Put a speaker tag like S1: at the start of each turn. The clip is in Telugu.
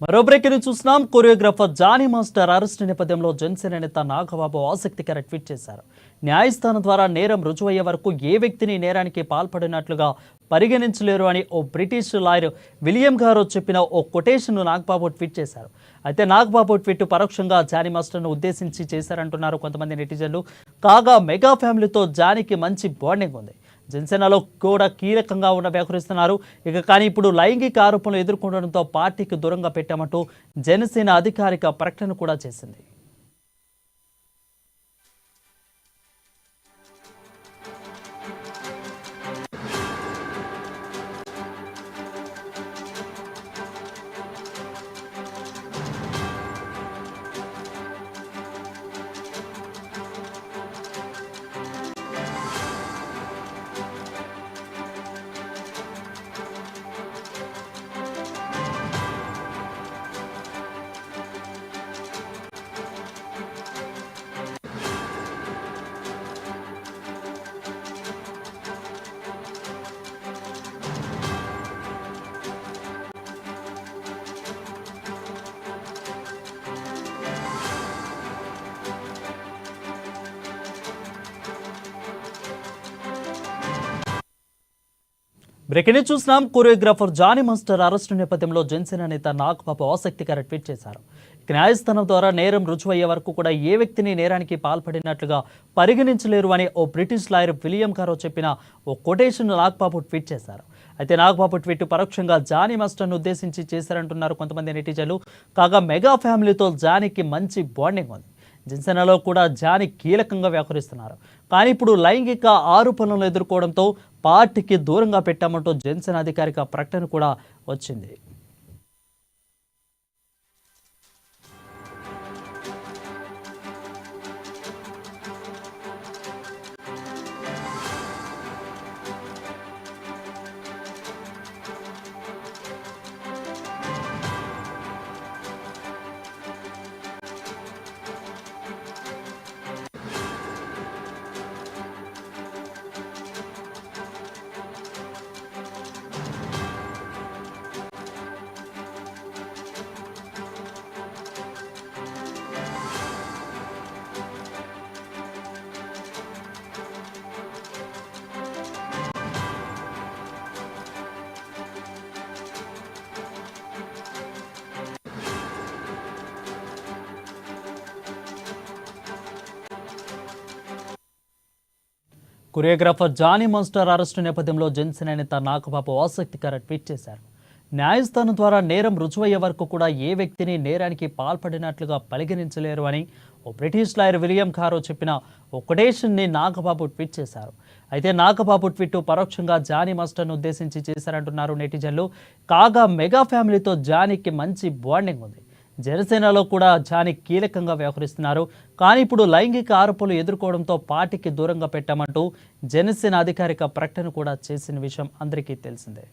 S1: మరో బ్రేకింగ్ చూస్తున్నాం. కొరియోగ్రాఫర్ జానీ మాస్టర్ అరెస్ట్ నేపథ్యంలో జనసేన నేత నాగబాబు ఆసక్తికర ట్వీట్ చేశారు. న్యాయస్థానం ద్వారా నేరం రుజువయ్యే వరకు ఏ వ్యక్తిని నేరానికి పాల్పడినట్లుగా పరిగణించలేరు అని ఓ బ్రిటిష్ లాయర్ విలియం గారో చెప్పిన ఓ కొటేషన్ను నాగబాబు ట్వీట్ చేశారు. అయితే నాగబాబు ట్వీట్ పరోక్షంగా జానీ మాస్టర్ను ఉద్దేశించి చేశారంటున్నారు కొంతమంది నెటిజన్లు. కాగా మెగా ఫ్యామిలీతో జానీకి మంచి బాండింగ్ ఉంది. జనసేనలో కూడా కీలకంగా వ్యవహరిస్తున్నారు. కానీ ఇప్పుడు లైంగిక ఆరోపణలు ఎదుర్కొనడంతో పార్టీకి దూరంగా పెట్టామంటూ జనసేన అధికారిక ప్రకటన కూడా చేసింది. బ్రేకింగ్ చూసినాం. కొరియోగ్రాఫర్ జానీ మాస్టర్ అరెస్టు నేపథ్యంలో జనసేన నేత నాగబాబు ఆసక్తికర ట్వీట్ చేశారు. న్యాయస్థానం ద్వారా నేరం రుజువయ్యే వరకు కూడా ఏ వ్యక్తిని నేరానికి పాల్పడినట్లుగా పరిగణించలేరు అని ఓ బ్రిటిష్ లాయర్ విలియం గారో చెప్పిన ఓ కొటేషన్ నాగబాబు ట్వీట్ చేశారు. అయితే నాగబాబు ట్వీట్ పరోక్షంగా జానీ మాస్టర్ను ఉద్దేశించి చేశారంటున్నారు కొంతమంది నెటిజన్లు. కాగా మెగా ఫ్యామిలీతో జానీకి మంచి బాండింగ్ ఉంది. జనసేనలో కూడా జానీ కీలకంగా వ్యవహరిస్తున్నారు. కానీ ఇప్పుడు లైంగిక ఆరోపణలు ఎదుర్కోవడంతో పార్టీకి దూరంగా పెట్టామంటూ జనసేన అధికారిక ప్రకటన కూడా వచ్చింది. కొరియోగ్రాఫర్ జానీ మాస్టర్ అరెస్టు నేపథ్యంలో జనసేన నేత నాగబాబు ఆసక్తికర ట్వీట్ చేశారు. న్యాయస్థానం ద్వారా నేరం రుజువయ్యే వరకు కూడా ఏ వ్యక్తిని నేరానికి పాల్పడినట్లుగా పరిగణించలేరు అని ఓ బ్రిటిష్ లాయర్ విలియం గారో చెప్పిన ఓ కొటేషన్ని నాగబాబు ట్వీట్ చేశారు. అయితే నాగబాబు ట్వీట్ పరోక్షంగా జానీ మాస్టర్ను ఉద్దేశించి చేశారంటున్నారు నెటిజన్లు. కాగా మెగా ఫ్యామిలీతో జానీకి మంచి బాండింగ్ ఉంది. జనసేనలో కూడా జానీ కీలకంగా వ్యవహరిస్తున్నారు. కానీ ఇప్పుడు లైంగిక ఆరోపణలు ఎదుర్కోవడంతో పార్టీకి దూరంగా పెట్టామంటూ జనసేన అధికారిక ప్రకటన కూడా చేసిన విషయం అందరికీ తెలిసిందే.